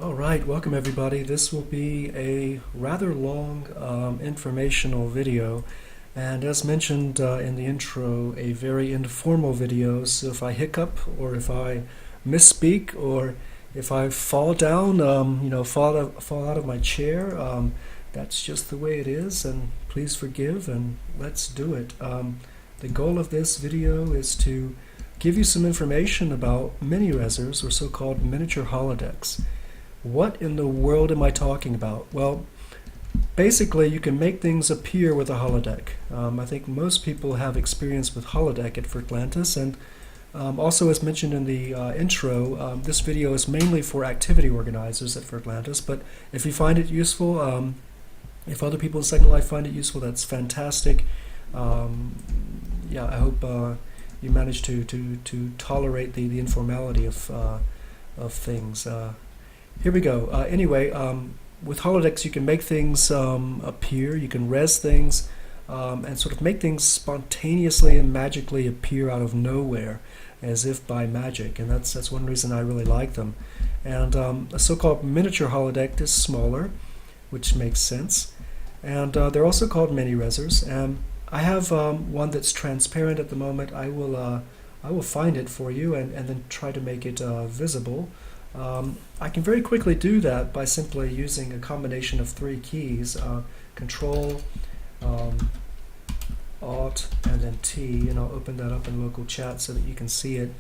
All right, welcome everybody. This will be a rather long informational video, and as mentioned in the intro, a very informal video. So if I hiccup or if I misspeak or if I fall down, fall out of my chair, that's just the way it is, and please forgive and let's do it. The goal of this video is to give you some information about mini-rezzers, or so-called miniature holodecks. What in the world am I talking about? Well, basically you can make things appear with a holodeck. I think most people have experience with holodeck at Virtlantis, and also as mentioned in the intro, this video is mainly for activity organizers at Virtlantis, but if you find it useful, if other people in Second Life find it useful, that's fantastic. Yeah, I hope you manage to tolerate the informality of things. Here we go. Anyway, with holodecks you can make things appear, you can res things, and sort of make things spontaneously and magically appear out of nowhere, as if by magic, and that's one reason I really like them. And a so-called miniature holodeck is smaller, which makes sense, and they're also called mini-rezzers. I have one that's transparent at the moment. I will find it for you and then try to make it visible. I can very quickly do that by simply using a combination of three keys, Control, Alt, and then T, and I'll open that up in local chat so that you can see it.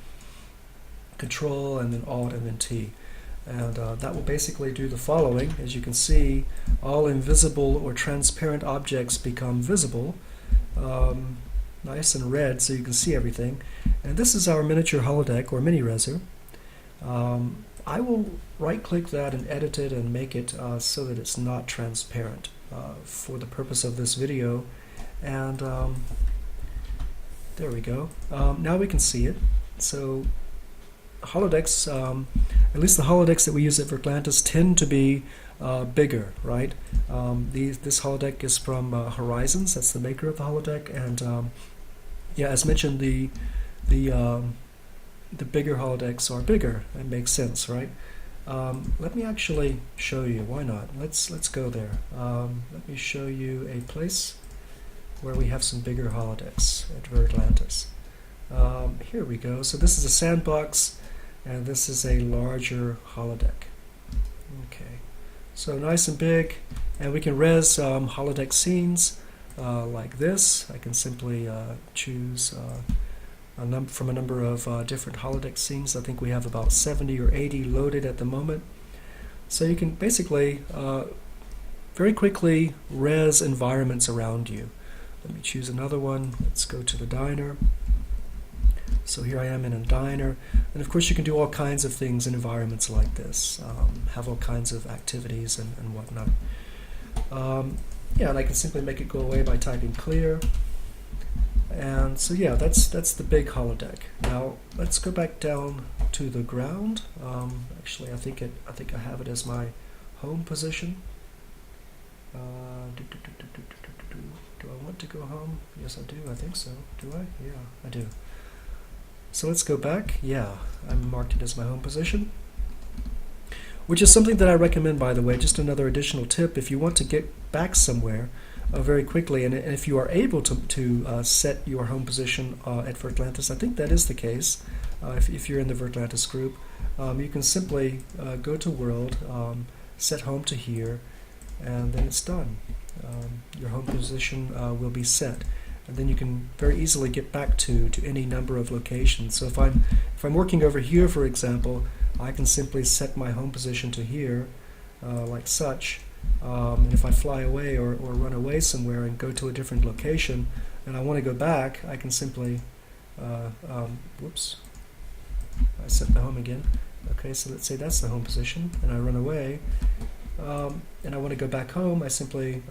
Control, and then Alt, and then T. And that will basically do the following. As you can see, all invisible or transparent objects become visible, nice and red so you can see everything. And this is our miniature holodeck, or mini-rezzer. I will right-click that and edit it and make it so that it's not transparent for the purpose of this video. And there we go. Now we can see it. So holodecks, at least the holodecks that we use at Virtlantis, tend to be bigger, right? This holodeck is from Horizons. That's the maker of the holodeck. And yeah, as mentioned, the bigger holodecks are bigger. It makes sense, right? Let me actually show you. Why not? Let's go there. Let me show you a place where we have some bigger holodecks at Virtlantis. Here we go. So this is a sandbox, and this is a larger holodeck. Okay. So nice and big, and we can res holodeck scenes like this. I can simply choose from a number of different holodeck scenes. I think we have about 70 or 80 loaded at the moment. So you can basically very quickly res environments around you. Let me choose another one. Let's go to the diner. So here I am in a diner, and of course you can do all kinds of things in environments like this, have all kinds of activities and whatnot. Yeah, and I can simply make it go away by typing clear. And so yeah, that's the big holodeck. Now let's go back down to the ground. Actually, I think I have it as my home position. Do I want to go home? Yes, I do. I think so. Do I? Yeah, I do. So let's go back. Yeah, I marked it as my home position, which is something that I recommend, by the way. Just another additional tip: if you want to get back somewhere very quickly, and if you are able to set your home position at Virtlantis, I think that is the case. If you're in the Virtlantis group, you can simply go to World, set home to here, and then it's done. Your home position will be set, and then you can very easily get back to any number of locations. So if I'm working over here, for example, I can simply set my home position to here, like such. And if I fly away or run away somewhere and go to a different location, and I want to go back, I can simply, whoops, I set the home again. Okay, so let's say that's the home position, and I run away, and I want to go back home, I simply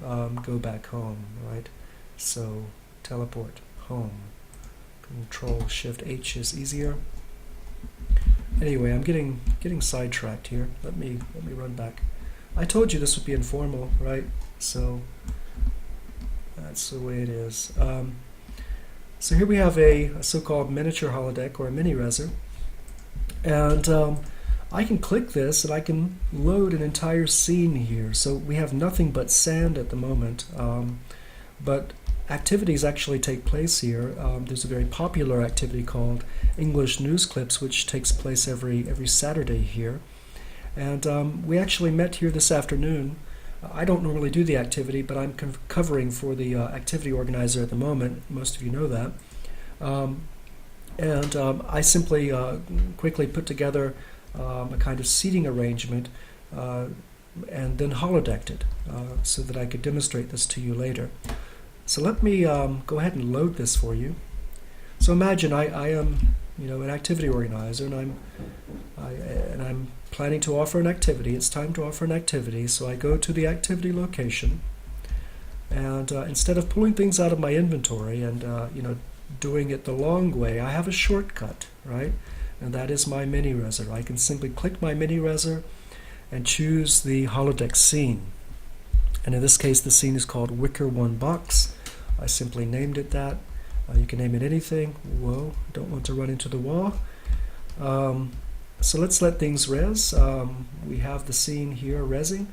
go back home, right? So teleport home. Control-Shift-H is easier. Anyway, I'm getting sidetracked here. Let me run back. I told you this would be informal, right? So that's the way it is. So here we have a so-called miniature holodeck, or a mini-rezzer, and I can click this and I can load an entire scene here. So we have nothing but sand at the moment, but activities actually take place here. There's a very popular activity called English News Clips, which takes place every Saturday here. And we actually met here this afternoon. I don't normally do the activity, but I'm covering for the activity organizer at the moment. Most of you know that. I simply quickly put together a kind of seating arrangement and then holodecked it so that I could demonstrate this to you later. So let me go ahead and load this for you. So imagine I am, an activity organizer, and I'm planning to offer an activity. It's time to offer an activity, so I go to the activity location, and instead of pulling things out of my inventory and doing it the long way, I have a shortcut, right? And that is my Mini-Rezzer. I can simply click my Mini-Rezzer and choose the holodeck scene. And in this case, the scene is called Wicker One Box. I simply named it that. You can name it anything. Whoa, don't want to run into the wall. So let's let things res. We have the scene here resing,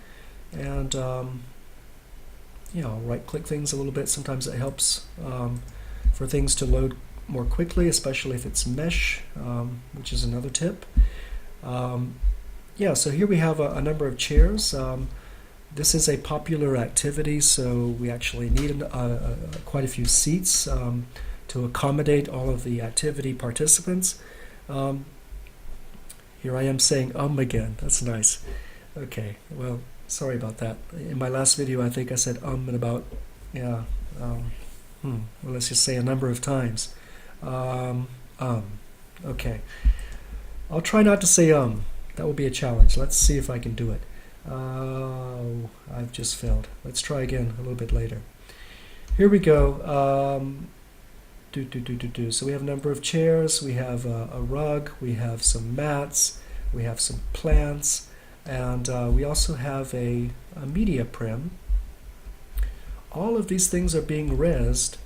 and I'll right-click things a little bit. Sometimes it helps for things to load more quickly, especially if it's mesh, which is another tip. So here we have a number of chairs. This is a popular activity, so we actually need quite a few seats to accommodate all of the activity participants. Here I am saying again. That's nice. Okay, well, sorry about that. In my last video, I think I said and about, well, let's just say a number of times. Okay. I'll try not to say That will be a challenge. Let's see if I can do it. I've just failed. Let's try again a little bit later. Here we go. So we have a number of chairs, we have a rug, we have some mats, we have some plants, and we also have a media prim. All of these things are being rezzed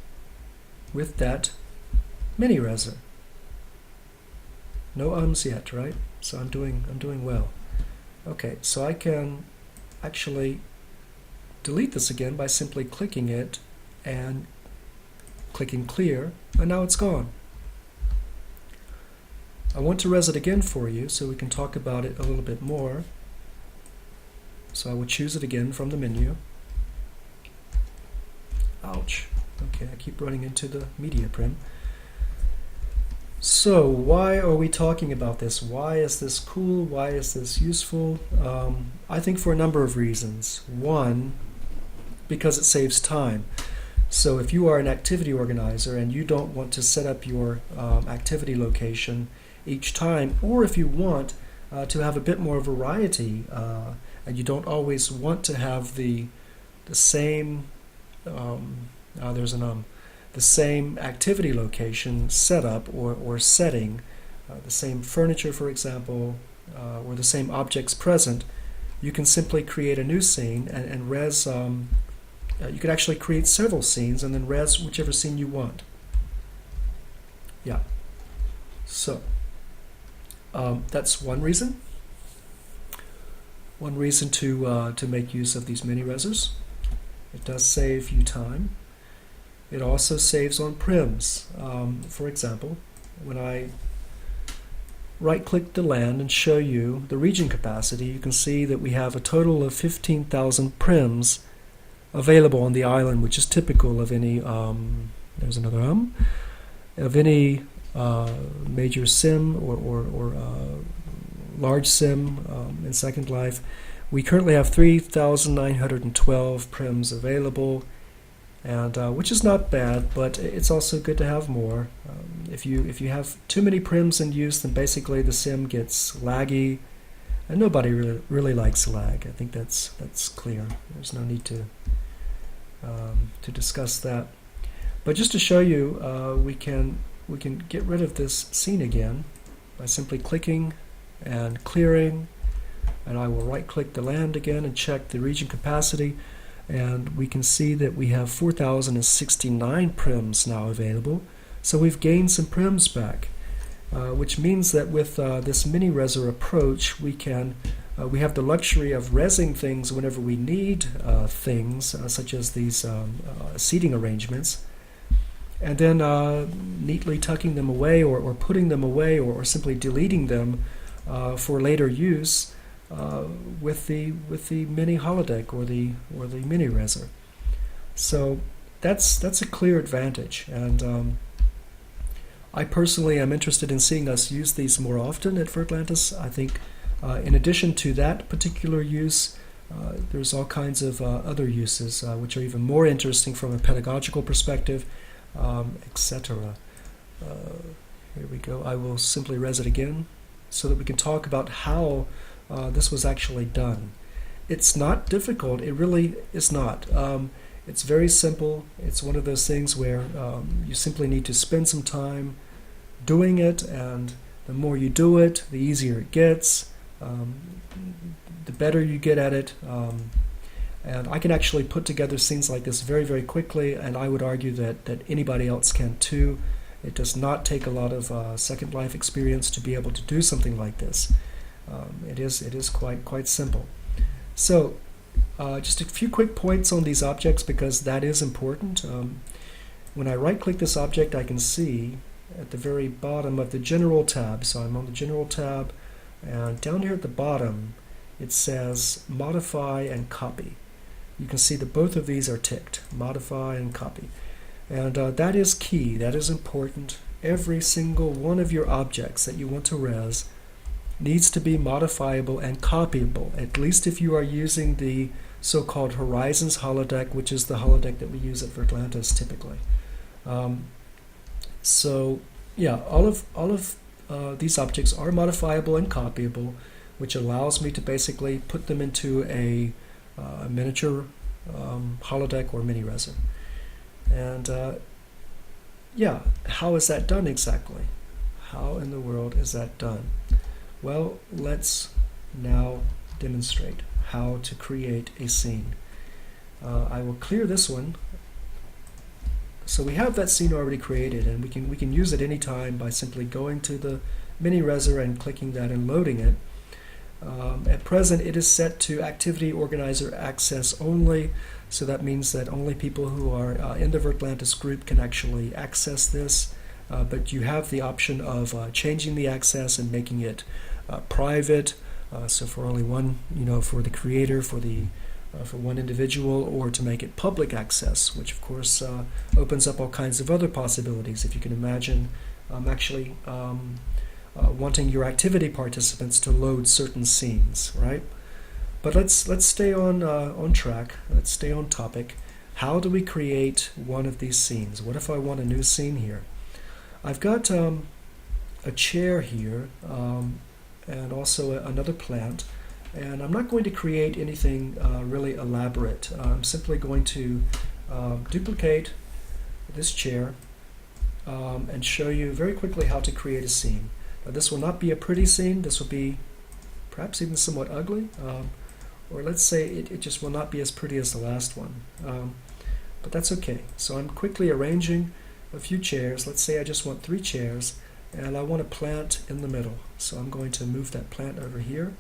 with that Mini-Rezzer. No ums yet, right? So I'm doing well. Okay, so I can actually delete this again by simply clicking it and clicking clear, and now it's gone. I want to res it again for you so we can talk about it a little bit more. So I will choose it again from the menu. Ouch. Okay, I keep running into the media prim. So why are we talking about this? Why is this cool? Why is this useful? I think for a number of reasons. One, because it saves time. So if you are an activity organizer and you don't want to set up your activity location each time, or if you want to have a bit more variety and you don't always want to have the same the same activity location set up or setting, the same furniture, for example, or the same objects present, you can simply create a new scene and res. You could actually create several scenes and then res whichever scene you want. Yeah. So that's one reason. One reason to make use of these mini-rezzers. It does save you time. It also saves on prims. For example, when I right-click the land and show you the region capacity, you can see that we have a total of 15,000 prims available on the island, which is typical of any, there's another of any major sim or large sim in Second Life. We currently have 3,912 prims available, and which is not bad, but it's also good to have more. If you have too many prims in use, then basically the sim gets laggy, and nobody really likes lag. I think that's clear. There's no need to discuss that. But just to show you, we can get rid of this scene again by simply clicking and clearing, and I will right-click the land again and check the region capacity, and we can see that we have 4,069 prims now available. So we've gained some prims back, which means that with this Mini-Rezzer approach, we have the luxury of rezzing things whenever we need things, such as these seating arrangements, and then neatly tucking them away or putting them away or simply deleting them for later use with the mini holodeck or the Mini-Rezzer. So that's a clear advantage, and I personally am interested in seeing us use these more often at Virtlantis. I think in addition to that particular use, there's all kinds of other uses which are even more interesting from a pedagogical perspective, etc. Here we go. I will simply res it again so that we can talk about how this was actually done. It's not difficult. It really is not. It's very simple. It's one of those things where you simply need to spend some time doing it, and the more you do it, the easier it gets, the better you get at it. And I can actually put together scenes like this very, very quickly, and I would argue that anybody else can too. It does not take a lot of Second Life experience to be able to do something like this. It is quite simple. So just a few quick points on these objects, because that is important. When I right-click this object, I can see at the very bottom of the General tab, so I'm on the General tab, and down here at the bottom it says Modify and Copy. You can see that both of these are ticked, Modify and Copy. And that is key, that is important. Every single one of your objects that you want to res needs to be modifiable and copyable, at least if you are using the so-called Horizons holodeck, which is the holodeck that we use at Virtlantis typically. So yeah, all of these objects are modifiable and copyable, which allows me to basically put them into a miniature holodeck or Mini-Rezzer. And yeah, how is that done exactly? How in the world is that done? Well, let's now demonstrate how to create a scene. I will clear this one. So we have that scene already created, and we can use it anytime by simply going to the Mini-Rezzer and clicking that and loading it. At present, it is set to Activity Organizer Access only, so that means that only people who are in the Virtlantis group can actually access this. But you have the option of changing the access and making it private, so for only one, for the creator, for one individual, or to make it public access, which of course opens up all kinds of other possibilities. If you can imagine actually wanting your activity participants to load certain scenes, right? But let's stay on track. Let's stay on topic. How do we create one of these scenes? What if I want a new scene here? I've got a chair here and also another plant, and I'm not going to create anything really elaborate. I'm simply going to duplicate this chair and show you very quickly how to create a scene. Now, this will not be a pretty scene. This will be perhaps even somewhat ugly, or let's say it just will not be as pretty as the last one. But that's okay. So I'm quickly arranging a few chairs. Let's say I just want 3 chairs, and I want a plant in the middle. So I'm going to move that plant over here.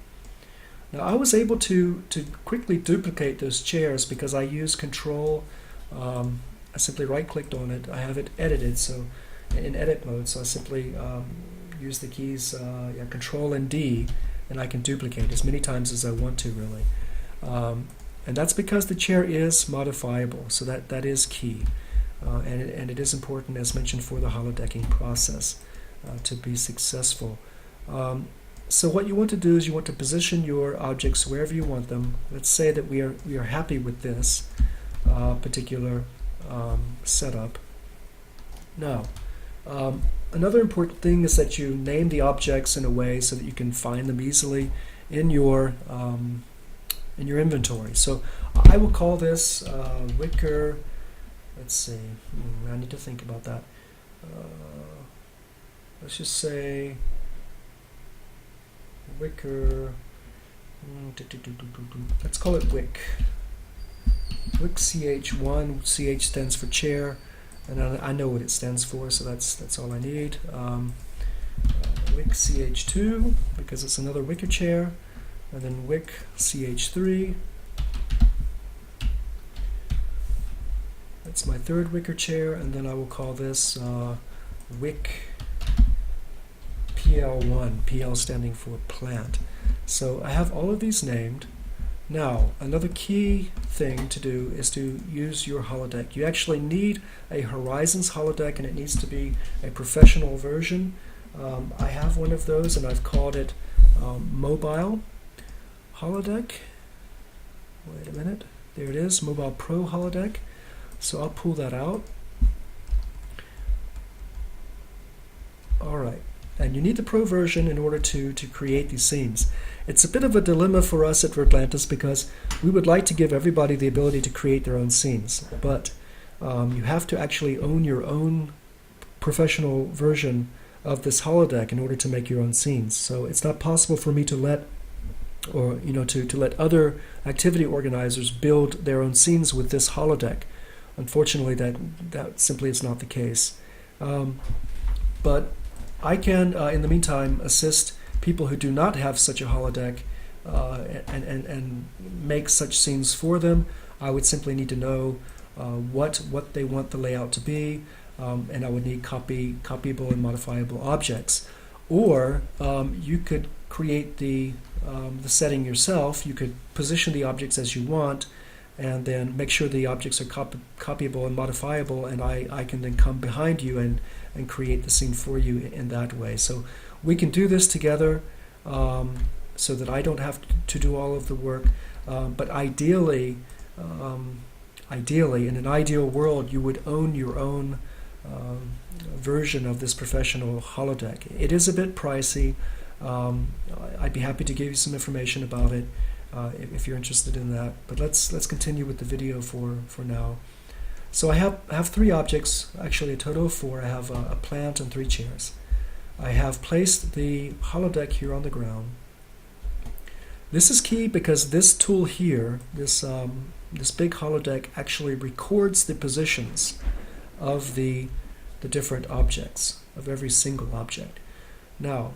Now I was able to quickly duplicate those chairs because I used Control. I simply right-clicked on it. I have it edited, so in edit mode. So I simply use the keys Control and D, and I can duplicate as many times as I want to, really. And that's because the chair is modifiable, so that is key. And it is important, as mentioned, for the holodecking process to be successful. So what you want to do is you want to position your objects wherever you want them. Let's say that we are happy with this particular setup. Now, another important thing is that you name the objects in a way so that you can find them easily in your inventory. So I will call this wicker. Let's see. I need to think about that. Let's just say wicker. Let's call it wick. Wick CH1. CH stands for chair, and I know what it stands for, so that's all I need. wick ch2 because it's another wicker chair, and then wick ch3. That's my third wicker chair, and then I will call this wick PL1, PL standing for plant. So I have all of these named. Now, another key thing to do is to use your holodeck. You actually need a Horizons holodeck, and it needs to be a professional version. I have one of those, and I've called it Mobile Holodeck. Wait a minute. There it is, Mobile Pro Holodeck. So I'll pull that out. Alright, and you need the Pro version in order to create these scenes. It's a bit of a dilemma for us at Virtlantis because we would like to give everybody the ability to create their own scenes, but you have to actually own your own professional version of this holodeck in order to make your own scenes. So it's not possible for me to let to let other activity organizers build their own scenes with this holodeck. Unfortunately, that simply is not the case. But I can, in the meantime, assist people who do not have such a holodeck and make such scenes for them. I would simply need to know what they want the layout to be, and I would need copyable and modifiable objects. Or you could create the setting yourself. You could position the objects as you want, and then make sure the objects are copyable and modifiable, and I can then come behind you and create the scene for you in that way. So we can do this together so that I don't have to do all of the work, but ideally, in an ideal world, you would own your own version of this professional holodeck. It is a bit pricey. I'd be happy to give you some information about it if you're interested in that. But let's continue with the video for now. So I have 3 objects, actually a total of 4. I have a plant and 3 chairs. I have placed the holodeck here on the ground. This is key because this tool here, this big holodeck, actually records the positions of the different objects, of every single object. Now,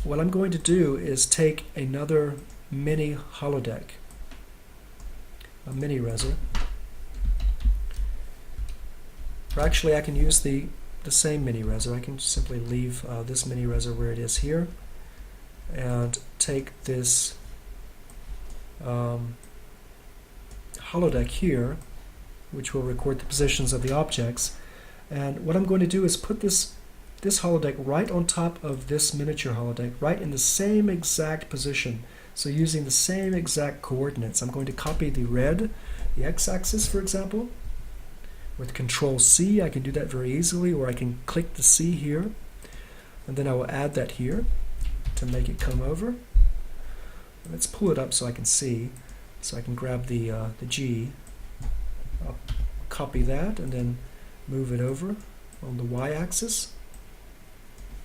what I'm going to do is take another mini holodeck, a Mini-Rezzer. Or actually, I can use the same Mini-Rezzer. I can simply leave this Mini-Rezzer where it is here and take this holodeck here, which will record the positions of the objects. And what I'm going to do is put this holodeck right on top of this miniature holodeck, right in the same exact position. So using the same exact coordinates, I'm going to copy the red, the x-axis, for example. With Control-C, I can do that very easily, or I can click the C here, and then I will add that here to make it come over. Let's pull it up so I can see. So I can grab the G, I'll copy that, and then move it over on the Y-axis.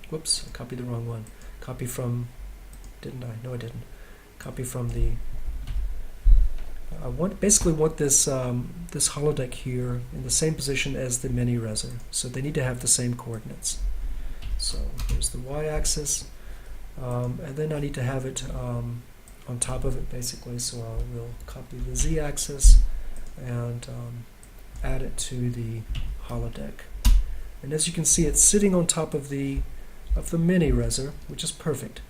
Whoops, I copied the wrong one. Copy from, didn't I? No, I didn't. Copy from the, I basically want this this holodeck here in the same position as the Mini-Rezzer. So they need to have the same coordinates. So here's the Y-axis, and then I need to have it on top of it basically. So we'll copy the Z-axis and add it to the holodeck. And as you can see, it's sitting on top of the Mini-Rezzer, which is perfect.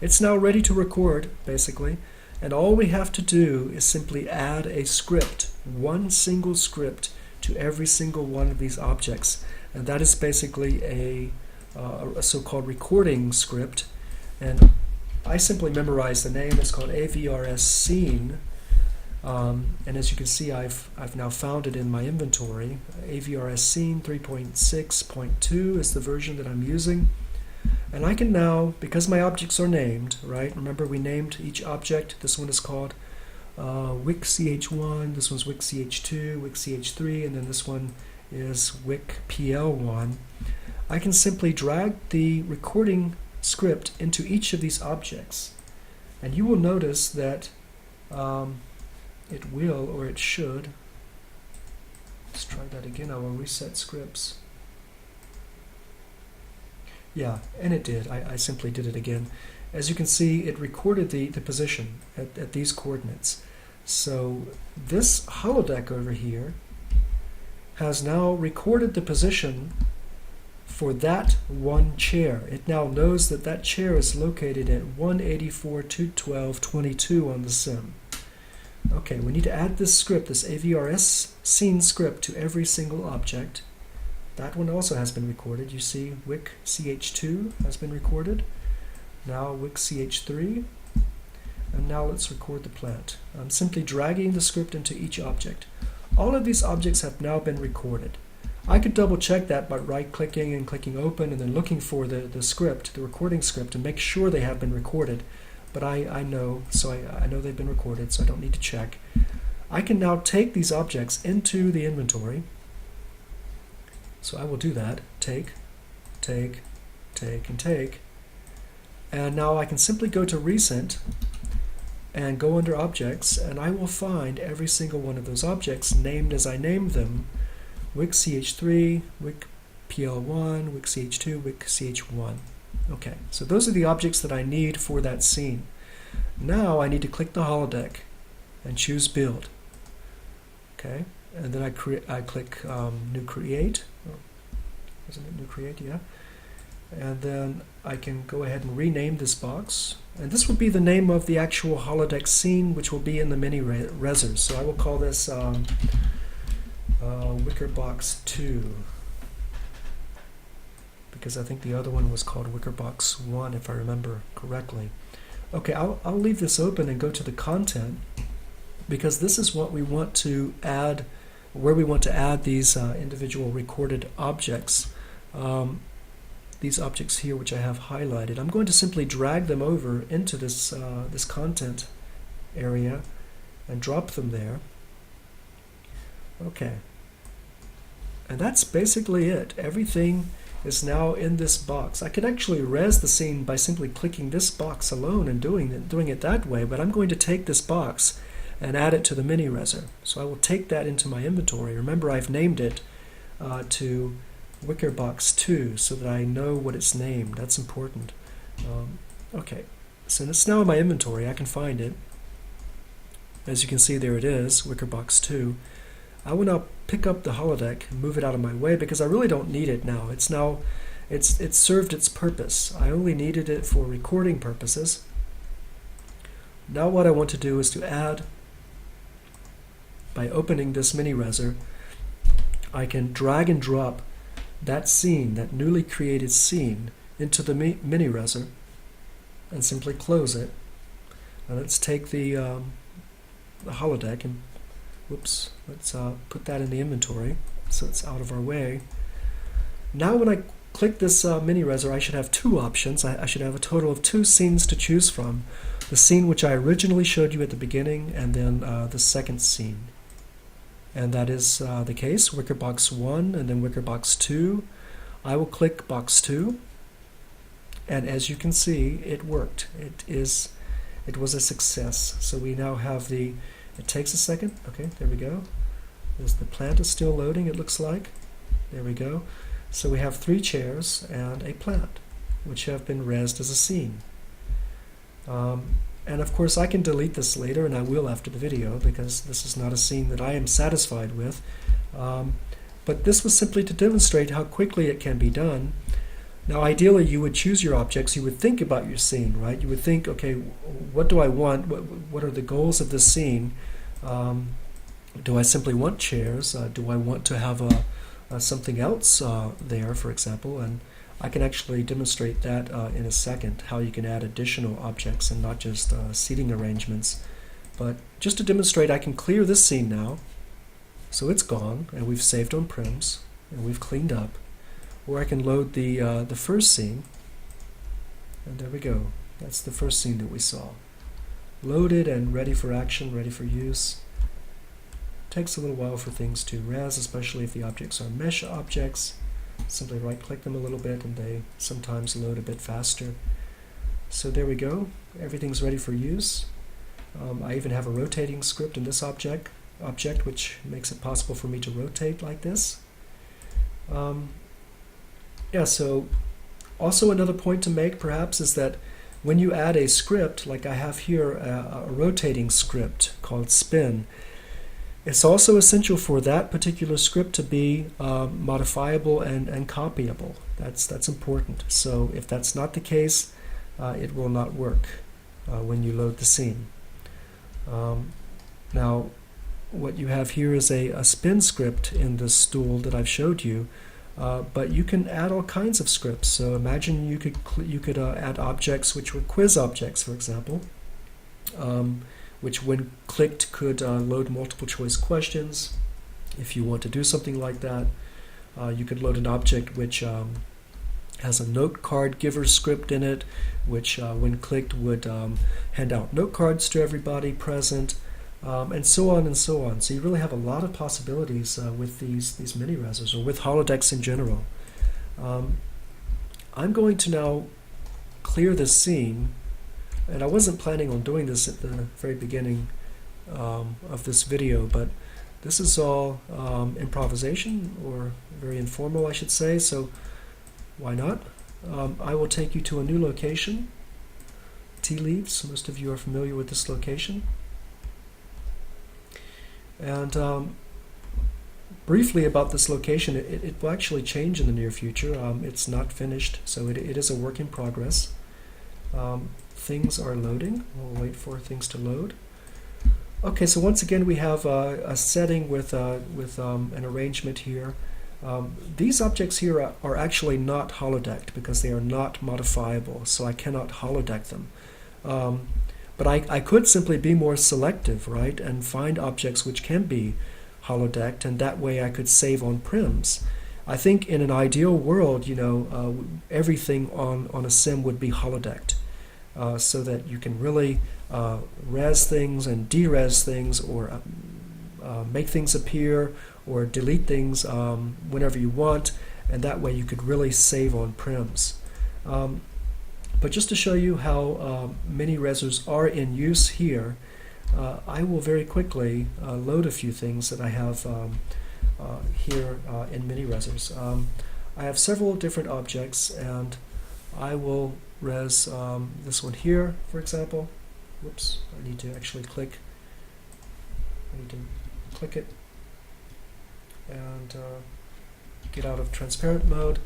It's now ready to record, basically, and all we have to do is simply add a script, one single script, to every single one of these objects, and that is basically a so-called recording script. And I simply memorized the name. It's called AVRS Scene, and as you can see, I've now found it in my inventory. AVRS Scene 3.6.2 is the version that I'm using. And I can now, because my objects are named, right? Remember we named each object. This one is called wick ch1, this one's wick ch2, wick ch3, and then this one is wick pl1. I can simply drag the recording script into each of these objects. And you will notice that it will, or it should, let's try that again. I will reset scripts. Yeah, and it did. I simply did it again. As you can see, it recorded the position at these coordinates. So this holodeck over here has now recorded the position for that one chair. It now knows that that chair is located at 184.212.22 on the sim. Okay, we need to add this script, this AVRS scene script, to every single object. That one also has been recorded. You see wick ch2 has been recorded. Now wick ch3. And now let's record the plant. I'm simply dragging the script into each object. All of these objects have now been recorded. I could double check that by right-clicking and clicking open and then looking for the script, the recording script, to make sure they have been recorded. But I know, so I know they've been recorded, so I don't need to check. I can now take these objects into the inventory. So I will do that. Take, and take. And now I can simply go to Recent and go under Objects, and I will find every single one of those objects named as I named them. Wick ch3, wick pl1, wick ch2, wick ch1. Okay, so those are the objects that I need for that scene. Now I need to click the holodeck and choose Build. Okay, and then I click New Create. Oh, isn't it New Create? Yeah. And then I can go ahead and rename this box. And this will be the name of the actual holodeck scene, which will be in the Mini-Rezzers. So I will call this Wicker Box 2. Because I think the other one was called Wicker Box 1, if I remember correctly. Okay, I'll leave this open and go to the content, because this is what we want to add, where we want to add these individual recorded objects. These objects here, which I have highlighted. I'm going to simply drag them over into this, this content area and drop them there. Okay. And that's basically it. Everything is now in this box. I could actually res the scene by simply clicking this box alone and doing it that way, but I'm going to take this box and add it to the Mini-Rezzer. So I will take that into my inventory. Remember, I've named it to Wicker Box 2 so that I know what it's named. That's important. Okay, so it's now in my inventory. I can find it. As you can see, there it is, Wicker Box 2. I will now pick up the holodeck and move it out of my way because I really don't need it now. It's served its purpose. I only needed it for recording purposes. Now what I want to do is to add, by opening this Mini-Rezzer, I can drag and drop that scene, that newly created scene, into the Mini-Rezzer and simply close it. Now let's take the holodeck and whoops, let's put that in the inventory so it's out of our way. Now when I click this Mini-Rezzer, I should have two options. I should have a total of two scenes to choose from. The scene which I originally showed you at the beginning, and then the second scene. And that is the case, Wicker Box 1 and then Wicker Box 2. I will click Box 2, and as you can see, it worked. It was a success. So we now have it takes a second. Okay, there we go. The plant is still loading, it looks like. There we go. So we have 3 chairs and a plant, which have been rezzed as a scene. And of course I can delete this later, and I will after the video, because this is not a scene that I am satisfied with. But this was simply to demonstrate how quickly it can be done. Now ideally you would choose your objects, you would think about your scene, right? You would think, okay, what do I want? What are the goals of this scene? Do I simply want chairs? Do I want to have something else there, for example? And I can actually demonstrate that in a second, how you can add additional objects and not just seating arrangements. But just to demonstrate, I can clear this scene now. So it's gone, and we've saved on prims, and we've cleaned up. Or I can load the first scene, and there we go. That's the first scene that we saw. Loaded and ready for action, ready for use. Takes a little while for things to res, especially if the objects are mesh objects. Simply right-click them a little bit and they sometimes load a bit faster. So there we go. Everything's ready for use. I even have a rotating script in this object, which makes it possible for me to rotate like this. Yeah, so Also, another point to make perhaps is that when you add a script, like I have here a rotating script called spin, it's also essential for that particular script to be modifiable and copyable. That's important. So if that's not the case, it will not work when you load the scene. Now, what you have here is a spin script in this stool that I've showed you, but you can add all kinds of scripts. So imagine you could add objects which were quiz objects, for example, which when clicked could load multiple choice questions. If you want to do something like that, you could load an object which has a note card giver script in it, which when clicked would hand out note cards to everybody present, and so on and so on. So you really have a lot of possibilities with these mini-rezzers, or with holodecks in general. I'm going to now clear this scene, and I wasn't planning on doing this at the very beginning of this video, but this is all improvisation, or very informal, I should say, so why not? I will take you to a new location, Tea Leaves. Most of you are familiar with this location. And briefly about this location, it will actually change in the near future. It's not finished, so it is a work in progress. Things are loading. We'll wait for things to load. Okay, so once again we have a setting with an arrangement here. These objects here are actually not holodecked because they are not modifiable, so I cannot holodeck them. But I could simply be more selective, right, and find objects which can be holodecked, and that way I could save on prims. I think in an ideal world, you know, everything on a sim would be holodecked, so that you can really res things and de-res things, or make things appear or delete things whenever you want, and that way you could really save on prims. But just to show you how mini-rezzers are in use here, I will very quickly load a few things that I have here in mini-rezzers. I have several different objects, and I will res this one here, for example. Whoops, I need to actually click. I need to click it and get out of transparent mode.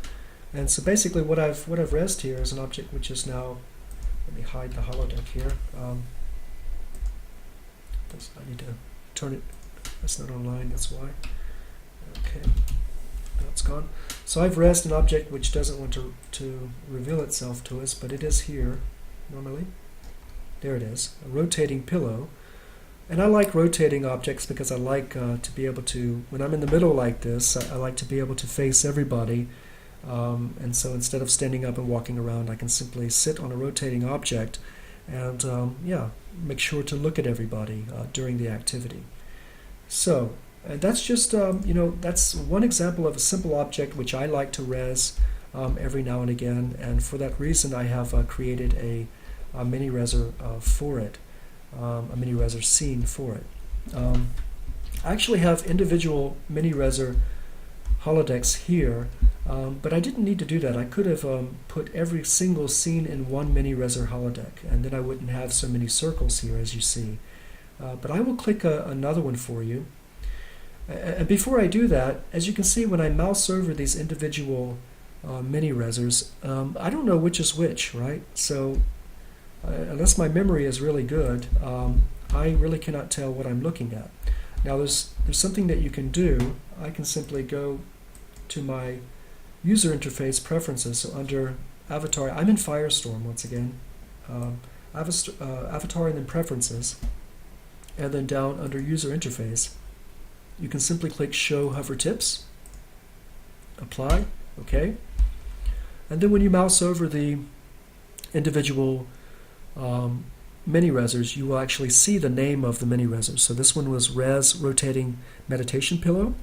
And so basically what I've resed here is an object which is now, let me hide the holodeck here. I need to turn it, that's not online, that's why. Okay, now it's gone. So I've resed an object which doesn't want to reveal itself to us, but it is here normally. There it is, a rotating pillow. And I like rotating objects because I like to be able to, when I'm in the middle like this, I like to be able to face everybody. And so instead of standing up and walking around, I can simply sit on a rotating object and yeah, make sure to look at everybody during the activity. So that's just, you know, that's one example of a simple object which I like to res every now and again, and for that reason I have created a mini-rezzer for it, a mini-rezzer scene for it. I actually have individual mini-rezzer holodecks here, but I didn't need to do that. I could have put every single scene in one mini-rezzer holodeck, and then I wouldn't have so many circles here as you see. But I will click another one for you. And before I do that, as you can see, when I mouse over these individual mini-rezzers, I don't know which is which, right? So unless my memory is really good, I really cannot tell what I'm looking at. Now there's something that you can do. I can simply go to my user interface preferences. So under avatar, I'm in Firestorm once again. Avatar and then preferences, and then down under user interface, you can simply click show hover tips, apply, okay, and then when you mouse over the individual mini-rezzers, you will actually see the name of the mini-rezzers. So this one was res rotating meditation pillow,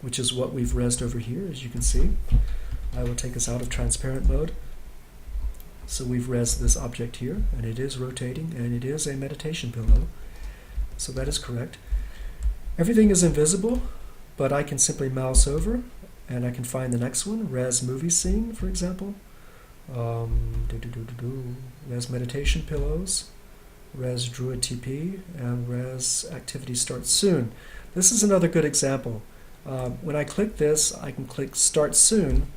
which is what we've resed over here, as you can see. I will take us out of transparent mode. So we've resed this object here, and it is rotating, and it is a meditation pillow. So that is correct. Everything is invisible, but I can simply mouse over, and I can find the next one, res movie scene, for example. Res meditation pillows, res druid TP, and res activity start soon. This is another good example. When I click this, I can click start soon,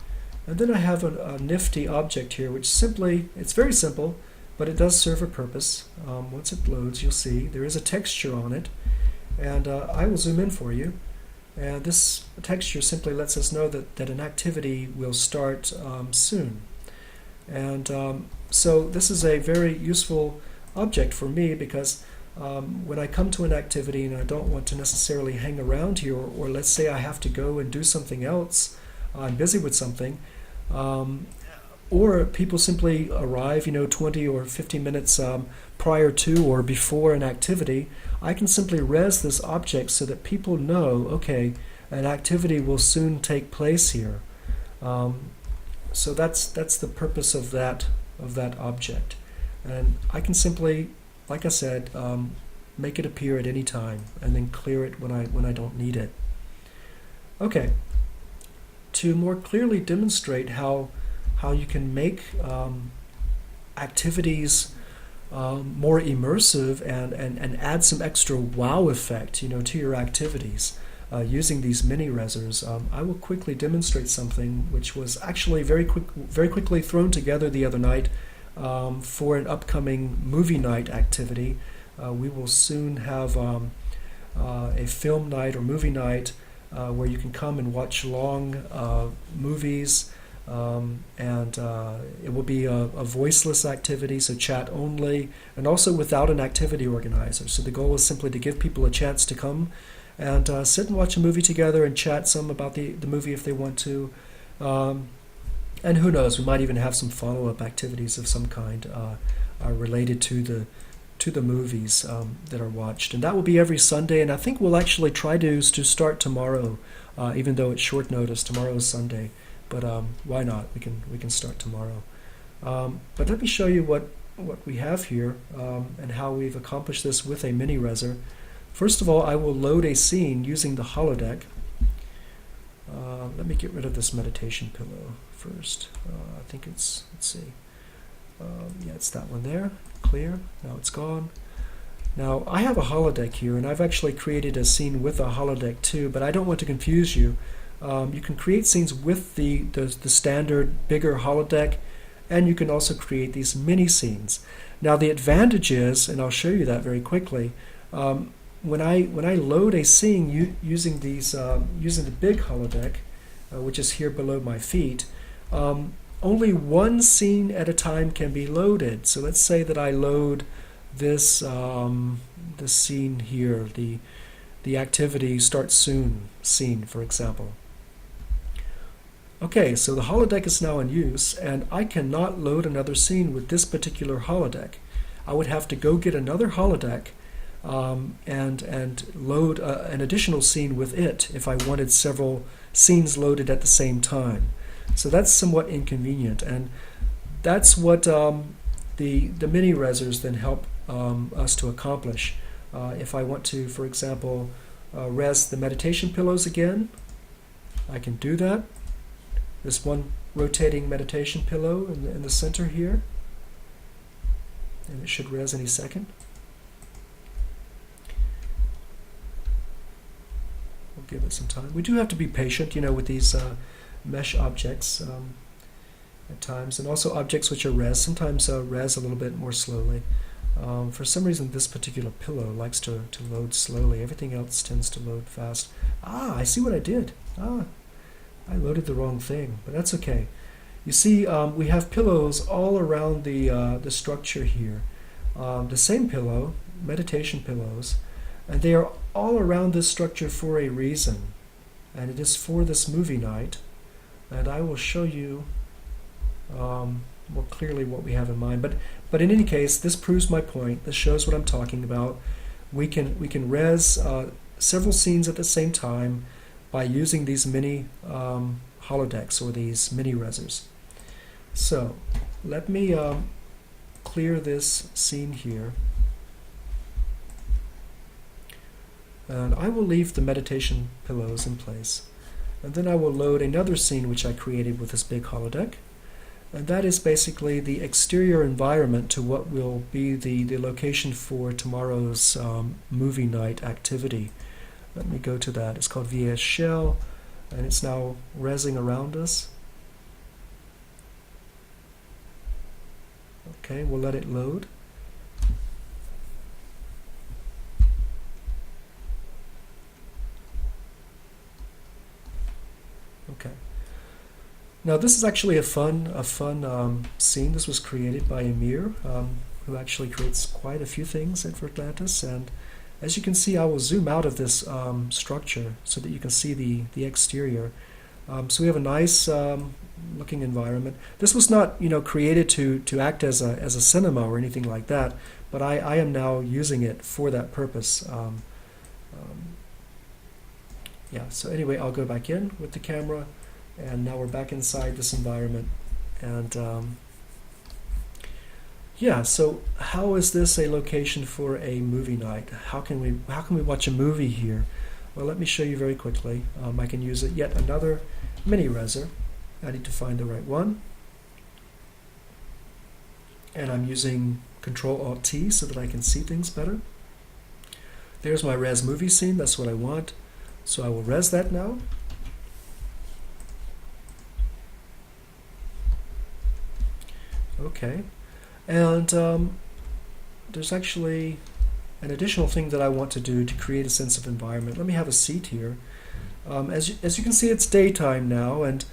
and then I have a nifty object here, which simply, it's very simple, but it does serve a purpose. Once it loads, you'll see there is a texture on it, and I will zoom in for you. And this texture simply lets us know that an activity will start soon. And so this is a very useful object for me because when I come to an activity and I don't want to necessarily hang around here, or let's say I have to go and do something else, I'm busy with something, or people simply arrive, 20 or 50 minutes prior to or before an activity, I can simply res this object so that people know, okay, an activity will soon take place here. So that's the purpose of that object, and I can simply, like I said, make it appear at any time and then clear it when I don't need it. Okay, to more clearly demonstrate how you can make activities more immersive and add some extra wow effect, to your activities using these mini-rezzers, I will quickly demonstrate something which was actually very quickly thrown together the other night for an upcoming movie night activity. We will soon have a film night or movie night where you can come and watch long movies. And it will be a voiceless activity, so chat only, and also without an activity organizer. So the goal is simply to give people a chance to come and sit and watch a movie together and chat some about the movie if they want to. And who knows, we might even have some follow-up activities of some kind related to the movies that are watched. And that will be every Sunday, and I think we'll actually try to start tomorrow, even though it's short notice. Tomorrow is Sunday. But why not? We can start tomorrow. But let me show you what we have here and how we've accomplished this with a Mini-Rezzer. First of all, I will load a scene using the holodeck. Let me get rid of this meditation pillow first. I think it's, let's see. Yeah, it's that one there. Clear. Now it's gone. Now, I have a holodeck here, and I've actually created a scene with a holodeck too, but I don't want to confuse you. You can create scenes with the standard bigger holodeck, and you can also create these mini scenes. Now the advantage is, and I'll show you that very quickly, when I load a scene using the big holodeck, which is here below my feet, only one scene at a time can be loaded. So let's say that I load this this scene here, the activity start soon scene, for example. Okay, so the holodeck is now in use, and I cannot load another scene with this particular holodeck. I would have to go get another holodeck and load an additional scene with it if I wanted several scenes loaded at the same time. So that's somewhat inconvenient, and that's what the Mini-Rezzers then help us to accomplish. If I want to, for example, res the meditation pillows again, I can do that. This one rotating meditation pillow in the center here, and it should res any second. We'll give it some time. We do have to be patient, with these mesh objects at times, and also objects which are res. Sometimes res a little bit more slowly. For some reason, this particular pillow likes to load slowly. Everything else tends to load fast. I see what I did. I loaded the wrong thing, but that's okay. You see, we have pillows all around the structure here. The same pillow, meditation pillows, and they are all around this structure for a reason, and it is for this movie night. And I will show you more clearly what we have in mind. But in any case, this proves my point. This shows what I'm talking about. We can res several scenes at the same time by using these mini holodecks or these Mini-Rezzers. So let me clear this scene here, and I will leave the meditation pillows in place, and then I will load another scene which I created with this big holodeck, And that is basically the exterior environment to what will be the location for tomorrow's movie night activity. Let me go to that. It's called VS Shell, and it's now rezzing around us. Okay, we'll let it load. Okay. Now this is actually a fun scene. This was created by Amir, who actually creates quite a few things at Virtlantis. And as you can see, I will zoom out of this structure so that you can see the exterior. So we have a nice looking environment. This was not, created to act as a cinema or anything like that, but I am now using it for that purpose. Yeah. So anyway, I'll go back in with the camera. And now we're back inside this environment, and yeah. So how is this a location for a movie night? How can we watch a movie here? Well, let me show you very quickly. I can use yet another Mini-Rezzer. I need to find the right one, and I'm using Control-Alt-T so that I can see things better. There's my res movie scene. That's what I want. So I will res that now. Okay, and there's actually an additional thing that I want to do to create a sense of environment. Let me have a seat here. As you can see, it's daytime now, and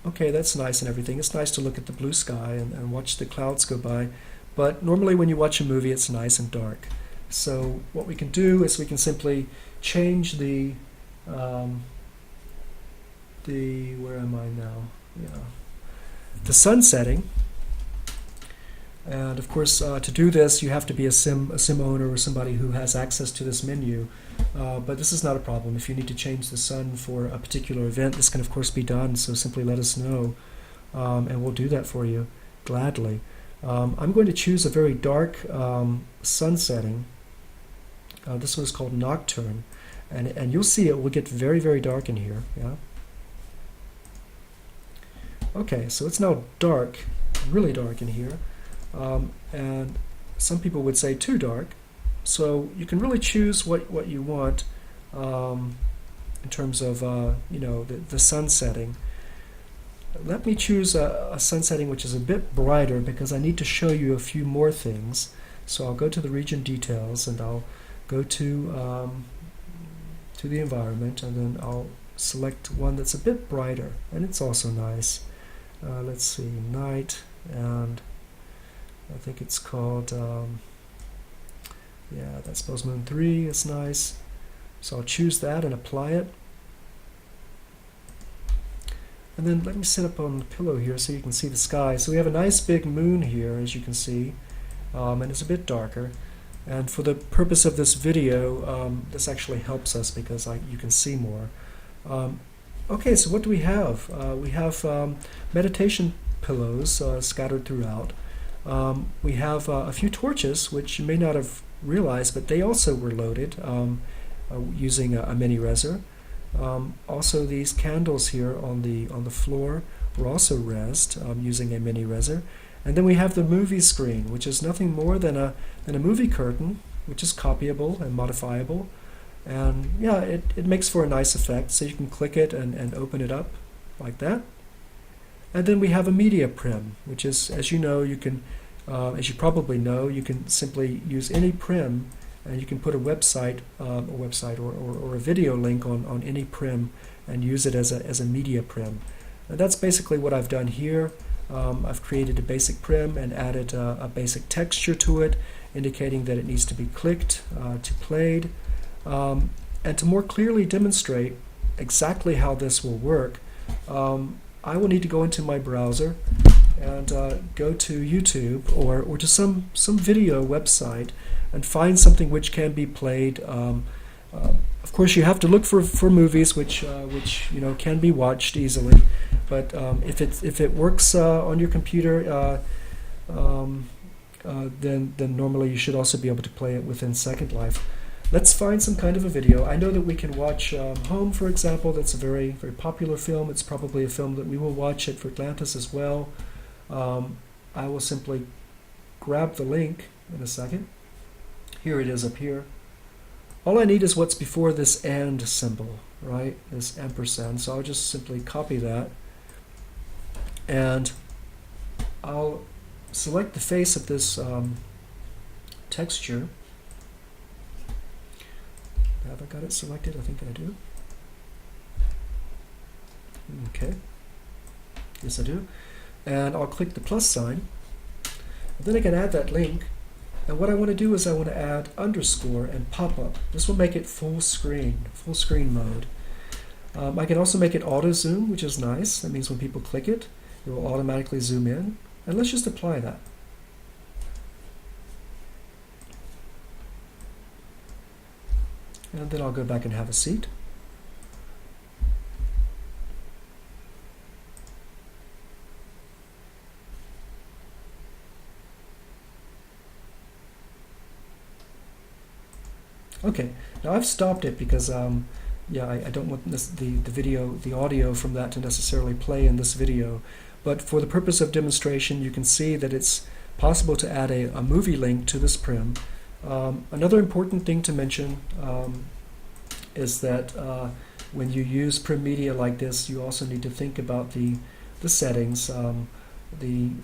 okay, that's nice and everything. It's nice to look at the blue sky and watch the clouds go by, but normally when you watch a movie, it's nice and dark. So what we can do is we can simply change the where am I now? Yeah. The sun setting, and of course to do this you have to be a sim owner or somebody who has access to this menu, but this is not a problem. If you need to change the sun for a particular event, this can of course be done, so simply let us know, and we'll do that for you gladly. I'm going to choose a very dark sun setting. This one is called Nocturne, and you'll see it will get very, very dark in here. Yeah. Okay, so it's now dark, really dark in here, and some people would say too dark. So you can really choose what you want in terms of the sun setting. Let me choose a sun setting which is a bit brighter because I need to show you a few more things. So I'll go to the region details and I'll go to the environment, and then I'll select one that's a bit brighter, and it's also nice. Let's see, night, and I think it's called, yeah, that spells Moon 3, it's nice. So I'll choose that and apply it. And then let me sit up on the pillow here so you can see the sky. So we have a nice big moon here, as you can see, and it's a bit darker. And for the purpose of this video, this actually helps us because you can see more. Okay, so what do we have? We have meditation pillows scattered throughout. We have a few torches, which you may not have realized, but they also were loaded using a Mini-Rezzer. Also, these candles here on the floor were also rezzed using a Mini-Rezzer. And then we have the movie screen, which is nothing more than a movie curtain, which is copyable and modifiable. And yeah, it makes for a nice effect, so you can click it and open it up like that. And then we have a media prim, which is, as you know, you can, as you probably know, you can simply use any prim, and you can put a website or a video link on any prim and use it as a media prim. And that's basically what I've done here. I've created a basic prim and added a basic texture to it, indicating that it needs to be clicked to played. And to more clearly demonstrate exactly how this will work, I will need to go into my browser and go to YouTube or to some video website and find something which can be played. Of course, you have to look for movies which can be watched easily. But if it works on your computer, then normally you should also be able to play it within Second Life. let's find some kind of a video. I know that we can watch Home, for example. That's a very, very popular film. It's probably a film that we will watch at Virtlantis as well. I will simply grab the link in a second. Here it is up here. All I need is what's before this and symbol, right? This ampersand. So I'll just simply copy that. And I'll select the face of this texture. Have I got it selected? I think I do. Okay. Yes, I do. And I'll click the plus sign. And then I can add that link. And what I want to do is I want to add underscore and pop-up. This will make it full screen mode. I can also make it auto zoom, which is nice. That means when people click it, it will automatically zoom in. And let's just apply that. And then I'll go back and have a seat. Okay, now I've stopped it because yeah, I don't want the audio from that to necessarily play in this video. But for the purpose of demonstration, you can see that it's possible to add a movie link to this prim. Another important thing to mention is that when you use prim media like this, you also need to think about the settings.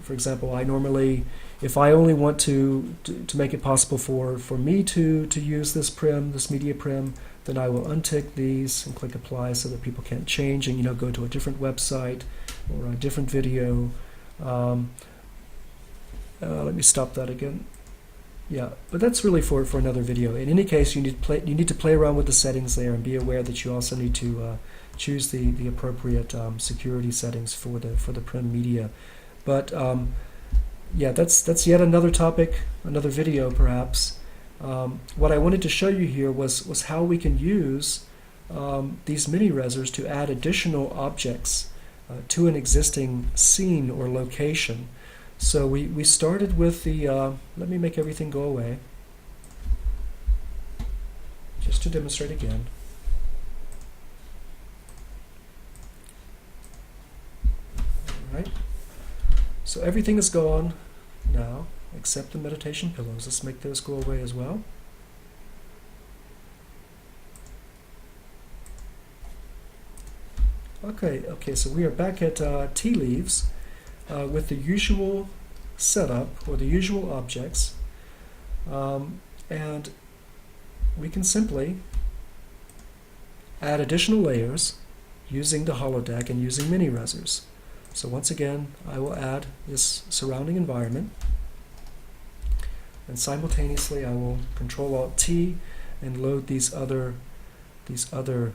For example, I normally, if I only want to make it possible for me to use this prim, this media prim, then I will untick these and click apply so that people can't change and go to a different website or a different video. Let me stop that again. Yeah, but that's really for another video. In any case, you need to play around with the settings there and be aware that you also need to choose the appropriate security settings for the prim media. But yeah, that's yet another topic, another video perhaps. What I wanted to show you here was how we can use these mini-rezzers to add additional objects to an existing scene or location. So we started with the, let me make everything go away, just to demonstrate again. All right. So everything is gone now, except the meditation pillows. Let's make those go away as well. Okay, so we are back at tea leaves with the usual setup or the usual objects, and we can simply add additional layers using the holodeck and using mini-rezzers. So once again, I will add this surrounding environment, and simultaneously I will Control-Alt-T and load these other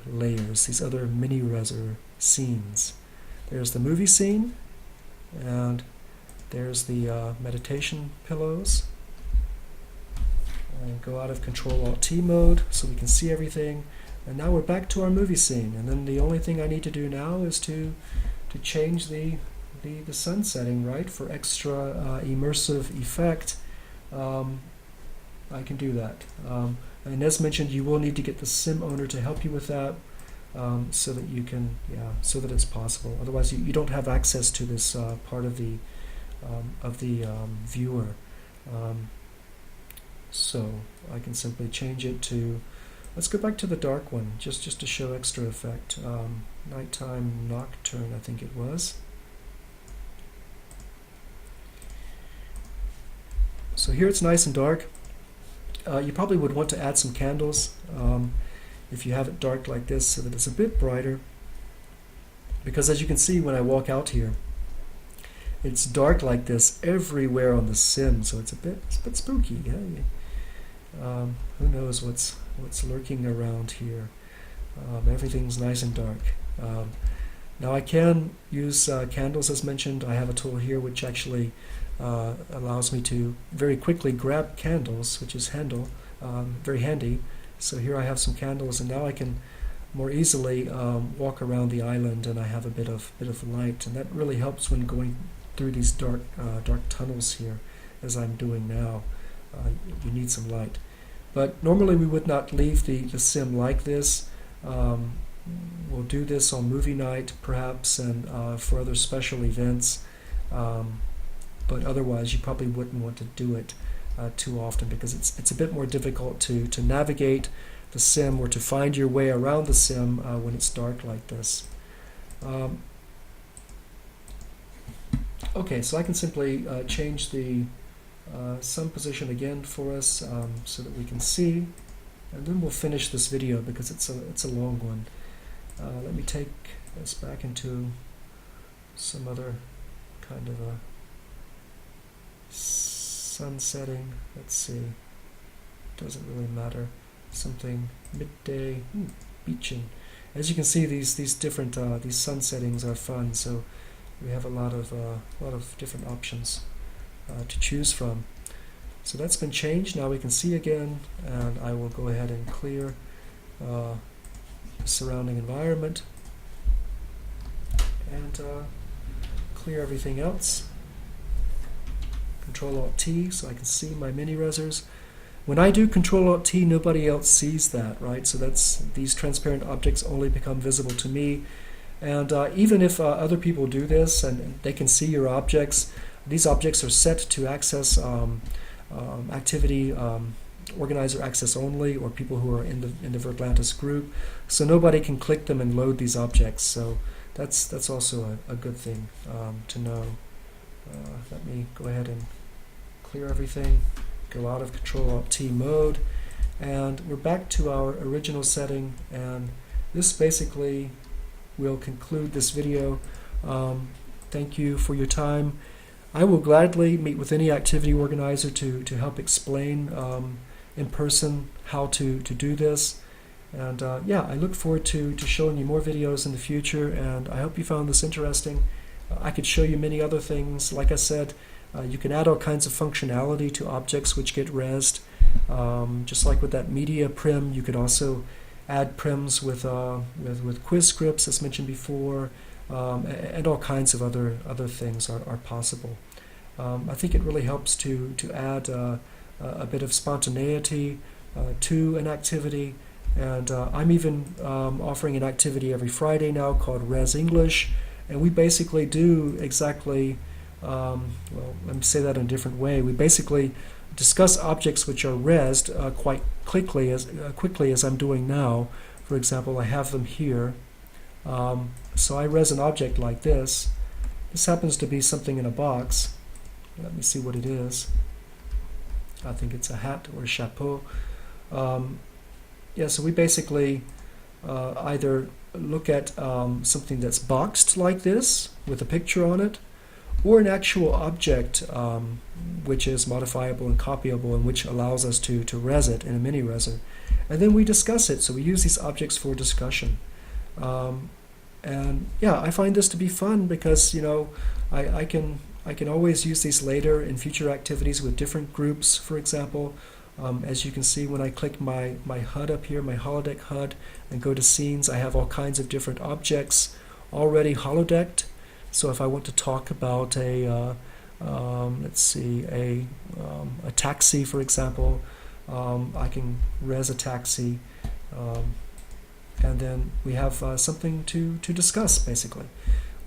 layers, these other mini-rezzer scenes. There's the movie scene, and there's the meditation pillows. And go out of Control-Alt-T mode so we can see everything. And now we're back to our movie scene. And then the only thing I need to do now is to change the sun setting, right? For extra immersive effect, I can do that. And as mentioned, you will need to get the sim owner to help you with that, so that you can, so that it's possible. Otherwise, you don't have access to this part of the viewer. So I can simply change it to, let's go back to the dark one, just to show extra effect. Nighttime Nocturne, I think it was. So here it's nice and dark. You probably would want to add some candles if you have it dark like this so that it's a bit brighter. Because as you can see when I walk out here, it's dark like this everywhere on the sim, so it's a bit spooky. Yeah? Who knows what's lurking around here. Everything's nice and dark. Now I can use candles as mentioned. I have a tool here which actually allows me to very quickly grab candles, which is very handy. So here I have some candles, and now I can more easily walk around the island, and I have a bit of light, and that really helps when going through these dark tunnels here, as I'm doing now. You need some light. But normally we would not leave the sim like this. We'll do this on movie night perhaps, and for other special events, but otherwise you probably wouldn't want to do it too often, because it's a bit more difficult to navigate the sim or to find your way around the sim when it's dark like this. Okay, so I can simply change the sun position again for us so that we can see, and then we'll finish this video because it's a long one. Let me take this back into some other kind of a sun setting. Let's see, doesn't really matter. Something midday, beaching. As you can see, these different these sun settings are fun. So we have a lot of different options to choose from. So that's been changed. Now we can see again, and I will go ahead and clear the surrounding environment and clear everything else. Control-Alt-T so I can see my mini-rezzers. When I do Control-Alt-T, nobody else sees that, right? So these transparent objects only become visible to me. And even if other people do this and they can see your objects, these objects are set to access activity organizer access only, or people who are in the Virtlantis group. So nobody can click them and load these objects. So that's also a good thing to know. Let me go ahead and clear everything. Go out of Control-Alt-T mode, and we're back to our original setting, and this basically will conclude this video. Thank you for your time. I will gladly meet with any activity organizer to help explain in person how to do this, and yeah, I look forward to showing you more videos in the future, and I hope you found this interesting. I could show you many other things. Like I said, you can add all kinds of functionality to objects which get rezzed. Just like with that media prim, you could also add prims with quiz scripts, as mentioned before, and all kinds of other things are possible. I think it really helps to add a bit of spontaneity to an activity, and I'm even offering an activity every Friday now called Rez English, and we basically do exactly well, let me say that in a different way. We basically discuss objects which are rezzed quite quickly as I'm doing now. For example, I have them here. So I rez an object like this. This happens to be something in a box. Let me see what it is. I think it's a hat or a chapeau. Yeah, so we basically either look at something that's boxed like this with a picture on it, or an actual object which is modifiable and copyable and which allows us to rez it in a mini-rezzer. And then we discuss it, so we use these objects for discussion. And yeah, I find this to be fun because, you know, I can always use these later in future activities with different groups, for example. As you can see, when I click my HUD up here, my holodeck HUD, and go to scenes, I have all kinds of different objects already holodecked. So if I want to talk about let's see, a taxi, for example, I can rez a taxi, and then we have something to discuss, basically.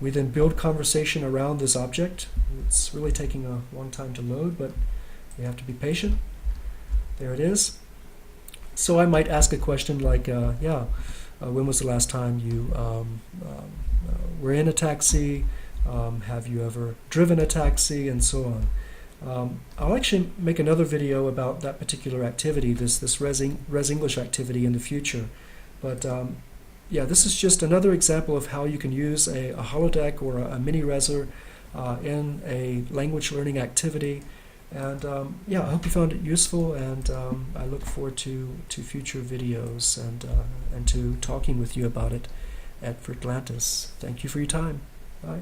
We then build conversation around this object. It's really taking a long time to load, but we have to be patient. There it is. So I might ask a question like, when was the last time you were in a taxi? Have you ever driven a taxi? And so on. I'll actually make another video about that particular activity, this Rez English activity, in the future. But yeah, this is just another example of how you can use a holodeck or a mini-rezzer in a language learning activity. And yeah, I hope you found it useful, and I look forward to future videos and to talking with you about it at Virtlantis. Thank you for your time. Bye.